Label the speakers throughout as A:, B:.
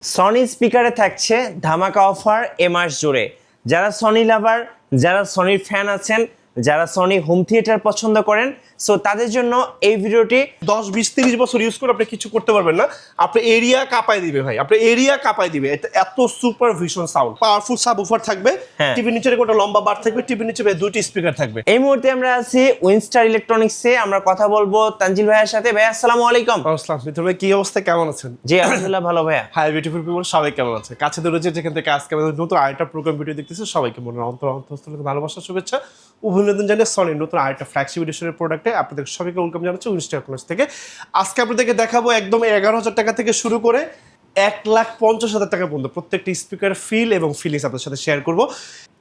A: Sony স্পিকারে থাকছে ধামাকা অফার এ মাস জুড়ে। যারা সনি লাভার, যারা সনির ফ্যান আছেন, যারা সনি হোম থিয়েটার পছন্দ করেন, সো তাদের জন্য এই ভিডিওটি
B: 10, 20, 30 বছর ইউজ করে আপনি কিছু করতে পারবেন না। আপনার এরিয়া কাঁপায় দিবে ভাই, আপনার এরিয়া কাঁপায় দিবে। এটা এত super vision sound, powerful subwoofer থাকবে,
A: হ্যাঁ।
B: টিভির নিচে একটা লম্বা বার থাকবে, টিভির নিচে দুটি স্পিকার থাকবে।
A: এই মুহূর্তে আমরা আছি উইনস্টার ইলেকট্রনিক্সে। আমরা কথা বলবো তানজিল ভাইয়ের সাথে। ভাই আসসালামু আলাইকুম।
B: আসসালাম মিত্র ভাই, কি অবস্থা, কেমন আছেন?
A: জি আলহামদুলিল্লাহ ভালো ভাইয়া।
B: হাই বিউটিফুল পিপল, সবাই কেমন আছে? কাছে দূরে যেখান থেকে আজকে আমাদের নতুন আরেকটা প্রোগ্রাম ভিডিও দেখতেছে, সবাইকে মনে অন্তঃস্থল থেকে ভালোবাসা, শুভেচ্ছা, অভিনন্দন জানিয়ে সনির নতুন আরেকটা ফ্ল্যাগশিপ এডিশনের প্রোডাক্টে আপনাদের সবাইকে ওয়েলকাম জানাচ্ছি উইনস্টার ইলেকট্রনিক্স থেকে। আজকে আপনাদেরকে দেখাবো একদম 11,000 টাকা থেকে শুরু করে 1,50,000 টাকা পর্যন্ত প্রত্যেকটি স্পিকার ফিল এবং ফিলিংস আপনাদের সাথে শেয়ার করবো।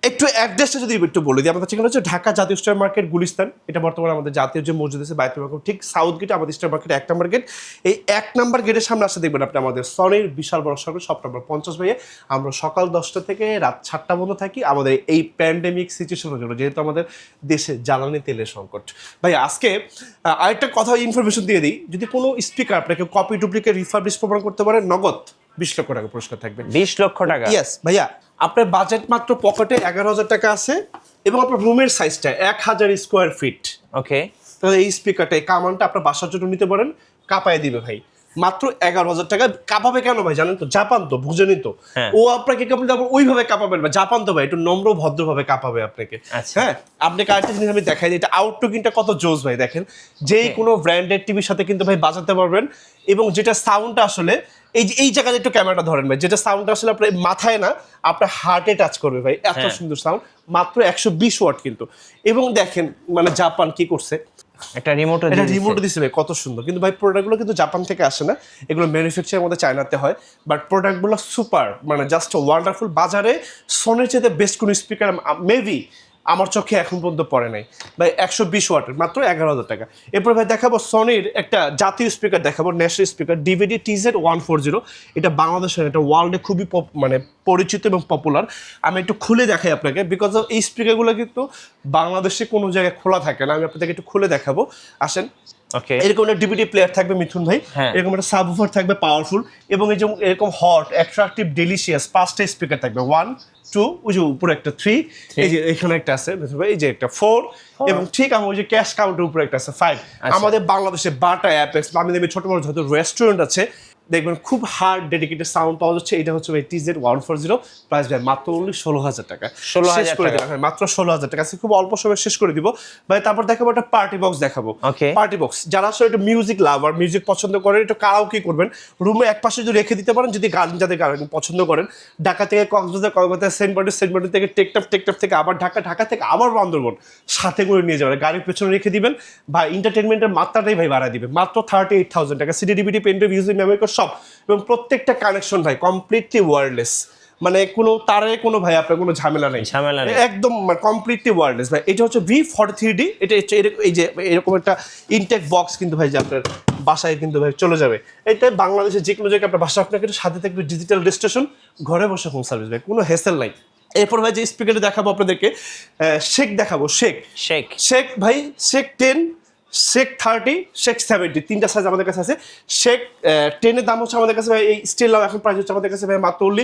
B: একটু অ্যাড্রেসটা যদি একটু বলে দিই, আমাদের ঠিকানা হচ্ছে ঢাকা জাতীয় স্টার মার্কেট গুলিস্তান। এটা বর্তমানে আমাদের জাতীয় যে মসজিদ আছে বাইতুল মামুন, ঠিক সাউথ গেটে আমাদের স্টার মার্কেট 1 নম্বর গেট। এই 1 নম্বর গেটের সামনে আসতে দেখবেন আপনি আমাদের সনির বিশাল বড় শপ নম্বর 50 ভাইয়ে। আমরা সকাল 10টা থেকে রাত 7টা পর্যন্ত থাকি আমাদের এই প্যান্ডেমিক সিচুয়েশনের জন্য, যেহেতু আমাদের দেশে জ্বালানি তেলের সংকট। ভাই আজকে আরেকটা কথা ইনফরমেশন দিয়ে দিই, যদি কোনো স্পিকার আপনাকে কপি ডুপ্লিকেট রিফার্বিশ প্রমাণ করতে পারে, নগদ 20 লক্ষ টাকা পুরস্কার থাকবে।
A: 20 লক্ষ টাকা?
B: ইয়েস ভাইয়া, আপনার বাজেট মাত্র পকেটে 11,000 টাকা আছে এবং আপনার রুমের সাইজটা 1000 স্কোয়ার ফিট।
A: ওকে,
B: তাহলে এই স্পিকারটা, এই কামানটা আপনার বাসার জন্য নিতে পারেন, কাঁপায় দিবে ভাই। মাত্র 11,000 টাকা। কাঁপাবে কেন ভাই জানেন তো? জাপান তো, বুঝেনি তো।
A: হ্যাঁ।
B: ও আপনাকে ওইভাবে কাঁপাবেন না, জাপান তো ভাই একটু নম্র ভদ্রভাবে কাঁপাবে আপনাকে।
A: আচ্ছা।
B: হ্যাঁ, আপনাকে আরেকটা জিনিস আমি দেখাই দিই, এটা আউটলুকিংটা কত জোস ভাই দেখেন। যেই কোনো ব্র্যান্ডেড টিভির সাথে কিন্তু ভাই বাজাতে পারবেন, এবং যেটা সাউন্ডটা আসলে এই জায়গায় একটু ক্যামেরাটা ধরেন ভাই, যেটা সাউন্ডটা আসলে আপনার মাথায় না, আপনার হার্টে টাচ করবে ভাই, এত সুন্দর সাউন্ড। মাত্র 120 ওয়াট কিন্তু। এবং দেখেন মানে জাপান কি করছে,
A: একটা রিমোট
B: দিচ্ছে ভাই, কত সুন্দর। কিন্তু ভাই প্রোডাক্টগুলো কিন্তু জাপান থেকে আসে না, এগুলো ম্যানুফ্যাকচারের মধ্যে চায়নাতে হয়। বাট প্রোডাক্টগুলো সুপার, মানে জাস্ট ওয়ান্ডারফুল। বাজারে সনির চেয়ে বেস্ট কোনো স্পিকার মেবি আমার চোখে এখন পর্যন্ত পড়ে নাই ভাই। 120 ওয়াটের মাত্র 11,000 টাকা। এরপর ভাই দেখাবো সনির একটা জাতীয় স্পিকার, দেখাবো ন্যাশনাল স্পিকার ডিভিডি TZ140। এটা বাংলাদেশের, এটা ওয়ার্ল্ডে খুবই মানে পরিচিত এবং পপুলার। আমি একটু খুলে দেখাই আপনাকে, বিকজ অফ এই স্পিকারগুলো কিন্তু বাংলাদেশে কোনো জায়গায় খোলা থাকে না। আমি আপনাদেরকে একটু খুলে দেখাবো, আসেন।
A: ওকে,
B: এরকম একটা ডিভিডি প্লেয়ার থাকবে মিথুন ভাই, এরকম একটা সাবউফার থাকবে পাওয়ারফুল, এবং এই যে এরকম হট অ্যাট্রাকটিভ ডেলিশিয়াস 5টা স্পিকার থাকবে। 1 2, ওই যে উপরে একটা 3, এই যে এখানে একটা আছে মিথুন ভাই, এই যে একটা 4, এবং ঠিক আমার ওই যে ক্যাশ কাউন্টার উপরে একটা আছে 5। আমাদের বাংলাদেশে বাটা অ্যাপেক্স, আমি দেখবি ছোট বড় যত রেস্টুরেন্ট আছে দেখবেন খুব হার্ড ডেডিকেটেড সাউন্ড পাওয়া যাচ্ছে। এটা হচ্ছে ভাই TZ140, প্রাইস ভাই মাত্র 16,000 টাকা।
A: 16,000 টাকা,
B: মাত্র 16,000 টাকা। খুব অল্প সময় শেষ করে দিব ভাই। তারপর দেখাবো একটা পার্টি বক্স দেখাবো। পার্টি বক্স যারা আসলে একটু মিউজিক লাভার, মিউজিক পছন্দ করেন, একটু কারাওকে করবেন, রুমে এক পাশে যদি রেখে দিতে পারেন, যদি গান যাদের গান পছন্দ করেন, ঢাকা থেকে কক্সবাজার, সেন্ট মার্টিন থেকে টেকটাপ থেকে আবার ঢাকা থেকে আবার বান্দরবন সাথে করে নিয়ে যাবেন, গাড়ির পেছনে রেখে দিবেন ভাই। এন্টারটেনমেন্টের মাত্রাটাই ভাই বাড়ায় দিবে। মাত্র 38,000 টাকা। CD DVD pen drive USB memory card সব, এবং প্রত্যেকটা কানেকশন ভাই কমপ্লিটলি ওয়্যারলেস, মানে কোনো তারে কোনো ভাই আপনার কোনো ঝামেলা নেই, একদম কমপ্লিটলি ওয়্যারলেস ভাই। এটা হচ্ছে V43D। এটা এই যে এরকম একটা ইনটেক বক্স কিন্তু ভাই যে আপনার বাসায় কিন্তু ভাই চলে যাবে। এটা বাংলাদেশের যে কোনো জায়গায় আপনার বাসা, আপনাকে সাথে থাকবে ডিজিটাল রেজিস্ট্রেশন, ঘরে বসে হোম সার্ভিস ভাই, কোনো হেসেল নাই। এরপর ভাই যে স্পিকারটা দেখাবো আপনাদেরকে, শেক দেখাবো। শেক ভাই, শেক 10, শেক 30, শেক 70, 3টা সাইজ আমাদের কাছে আছে। শেক 10-এর দাম হচ্ছে আমাদের কাছে ভাই, এই স্টিল এখন প্রাইস হচ্ছে আমাদের কাছে ভাই মাত্র অনলি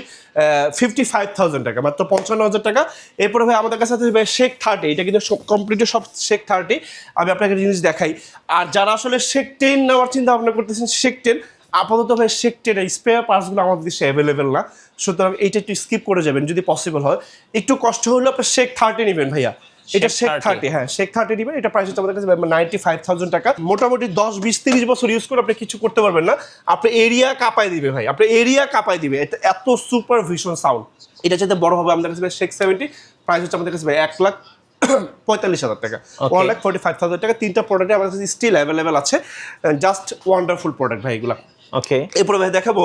B: 55,000 টাকা, মাত্র 55,000 টাকা। এরপরে ভাই আমাদের কাছে আছে ভাই শেক 30, এটা কিন্তু কমপ্লিটলি সব শেক 30। আমি আপনাকে জিনিস দেখাই। আর যারা আসলে শেক 10 নেওয়ার চিন্তা ভাবনা করতেছেন, শেক 10 আপাতত ভাই শেক 10 এর স্পেয়ার পার্টসগুলো আমাদের দেশে অ্যাভেলেবেল না, সুতরাং এইটা একটু স্কিপ করে যাবেন যদি পসিবল হয়। একটু কষ্ট হলে আপনার শেক 30 নেবেন ভাইয়া। এটা শেক 30, হ্যাঁ শেক 30 দিবেন। এটা প্রাইস হচ্ছে আমাদের কাছে 95,000 টাকা। মোটামুটি 10, 20, 30 বছর ইউজ করে আপনি কিছু করতে পারবেন না, আপনার এরিয়া কাঁপায় দিবে ভাই, আপনার এরিয়া কাঁপায় দিবে। এটা এত সুপার ভিশন সাউন্ড। এটা যাতে বড় হবে আমাদের কাছে শেক 70, প্রাইস হচ্ছে আমাদের কাছে ভাই 1,45,000 টাকা, 1,45,000 টাকা। 3টা প্রোডাক্ট আমাদের কাছে স্টিল অ্যাভেলেবেল আছে, জাস্ট ওয়ান্ডারফুল প্রোডাক্ট ভাই এগুলা।
A: ওকে,
B: এরপরে ভাই দেখাবো,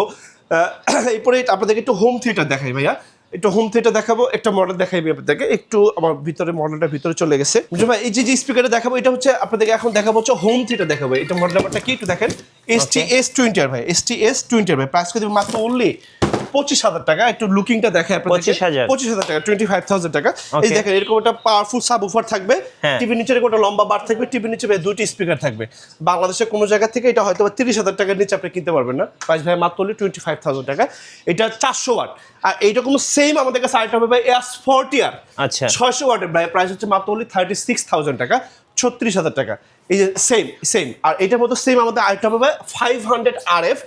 B: এরপরে আপনাদেরকে একটু হোম থিয়েটার দেখাই ভাইয়া। একটু হোম থিয়েটার দেখাবো, একটা মডেল দেখাইবি আপনাদেরকে। একটু আমার ভিতরে মডেলটা ভিতরে চলে গেছে ভাই। এই যে স্পিকারটা দেখাবো, এটা হচ্ছে আপনাদেরকে এখন দেখাবো হচ্ছে হোম থিয়েটার দেখাবো। এটা মডেল নাম্বারটা কি একটু দেখেন, STS20 ভাই, STS20 ভাই। প্রাইস করে দেবো মাত্র অনলি 25,000 টাকা। একটু লুকিংটা দেখে আপনাদের 25,000 টাকা, 25,000 টাকা। এই দেখেন এরকম একটা পাওয়ারফুল সাবউফার থাকবে, টিভির নিচে একটা লম্বা বার থাকবে, টিভির নিচে দুইটি স্পিকার থাকবে। বাংলাদেশের কোনো জায়গা থেকে এটা হয়তো 30,000 টাকার নিচে আপনি কিনতে পারবেন না, প্রাইস ভাই মাত্র 25,000 টাকা। এটা 400 ওয়াট। আর এইরকম সেম আমাদের কাছে আরেকটা হবে ভাই S40R,
A: আচ্ছা
B: 600 ওয়াটের প্রাইস হচ্ছে মাত্র 36,000 টাকা, 36,000 টাকা। এই যে সেম। আর এটার মধ্যে সেম আমাদের আরেকটা হবে 500 RF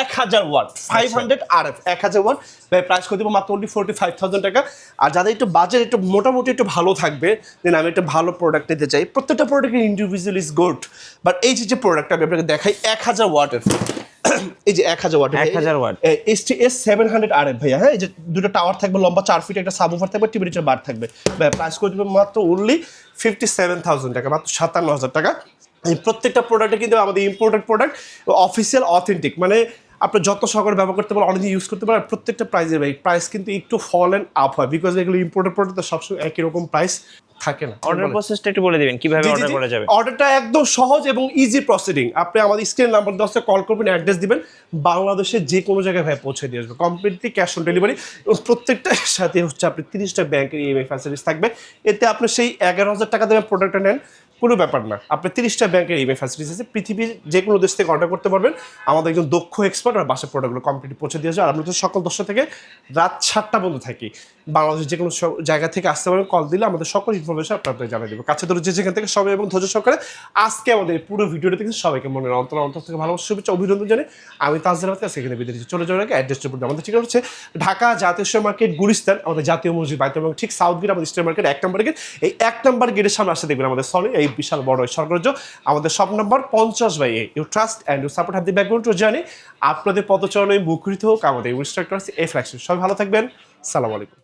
B: 1000 watt, 500 RF 1000 watt price করে দেবো মাত্র 45,000 টাকা। আর যাদের একটু বাজেট একটু মোটামুটি একটু ভালো থাকবে, দেন আমি একটা ভালো প্রোডাক্ট নিতে চাই, প্রত্যেকটা প্রোডাক্টের ইন্ডিভিজুয়াল ইজ গুড, বাট এই যে প্রোডাক্টটা আমি আপনাকে দেখাই 1000 ওয়াটের, এই যে 1000 ওয়াট,
A: 1000 ওয়াট
B: STS 700 RF ভাইয়া। হ্যাঁ, এই যে দুটো টাওয়ার থাকবে, লম্বা 4 ফিট, একটা সাবউফার থাকবে, টিভির নিচে বার থাকবে। প্রাইস করে দেবো মাত্র 57,000 টাকা, মাত্র 57,000 টাকা। এই প্রত্যেকটা প্রোডাক্টে কিন্তু আমাদের ইম্পোর্টেড প্রোডাক্ট, অফিসিয়াল, অথেন্টিক, মানে আপনি যত সকল ব্যবহার করতে পারেন, অনেকদিন ইউজ করতে পারেন। প্রত্যেকটা প্রাইসের ভাই প্রাইস কিন্তু একটু ফল অ্যান্ড আপ হয়, বিকজ এগুলো ইম্পোর্টেড প্রোডাক্ট, তো সবসময় একই রকম প্রাইস থাকে না।
A: অর্ডার প্রসেসটা একটু বলে দিবেন কিভাবে অর্ডার করা যাবে?
B: অর্ডারটা একদম সহজ এবং ইজি প্রসিডিং। আপনি আমাদের স্ক্রিন নাম্বার 10 কল করবেন, অ্যাড্রেস দিবেন, বাংলাদেশের যে কোনো জায়গায় ভাই পৌঁছে দিয়ে আসবে, কমপ্লিটলি ক্যাশ অন ডেলিভারি। এবং প্রত্যেকটার সাথে হচ্ছে আপনি 30টা ব্যাংকের ইএমআই ফ্যাসিলিটিস থাকবে। এতে আপনি সেই 11,000 টাকা দেবেন, প্রোডাক্টটা নেন, কোনো ব্যাপার না। আপনি 30টা ব্যাংকের ইএমআই ফ্যাসিলিটিস আছে, পৃথিবীর যে কোনো দেশ থেকে অর্ডার করতে পারবেন। আমাদের একজন দক্ষ এক্সপার্ট আর বাসার প্রোডাক্টগুলো কমপ্লিটলি পৌঁছে দিয়ে আসবে। আর আমরা তো সকাল 10টা থেকে রাত 7টা পর্যন্ত থাকি। বাংলাদেশের যে কোনো জায়গা থেকে আসতে পারবেন, কল দিলে আমাদের সকল ইনফরমেশন আপনাদের জানিয়ে দেবো। কাছে ধরে যেখান থেকে সবাই এবং ধৈর্য সহকারে আজকে আমাদের পুরো ভিডিওটা দেখে সবাইকে মনের অন্তর থেকে ভালোবাসা, শুভেচ্ছা, অভিনন্দন জানাই। আমি তাজদের হাতে সেখানে বিদায় নিচ্ছি। চলে যাওয়ার আগে অ্যাড্রেসটা পড়তে আমাদের ঠিকানা হচ্ছে ঢাকা জাতীয় মার্কেট, গুলিস্তান, আমাদের জাতীয় মসজিদ বাইতুল মাল, ঠিক সাউথ গেট, আমাদের স্টেট মার্কেট 1 নম্বর গেট। এই 1 নম্বর গেটের সামনে আসতে দেখবেন আমাদের সনি, এই বিশাল বড় স্বর্গরাজ্য। আমাদের shop number 50/A। You trust and you support have the background to journey. আপনাদের পদচারণে মুখরিত হোক আমাদের ইনস্ট্রাক্টর এ ফ্ল্যাক্স। সবাই ভালো থাকবেন, সালাম আলাইকুম।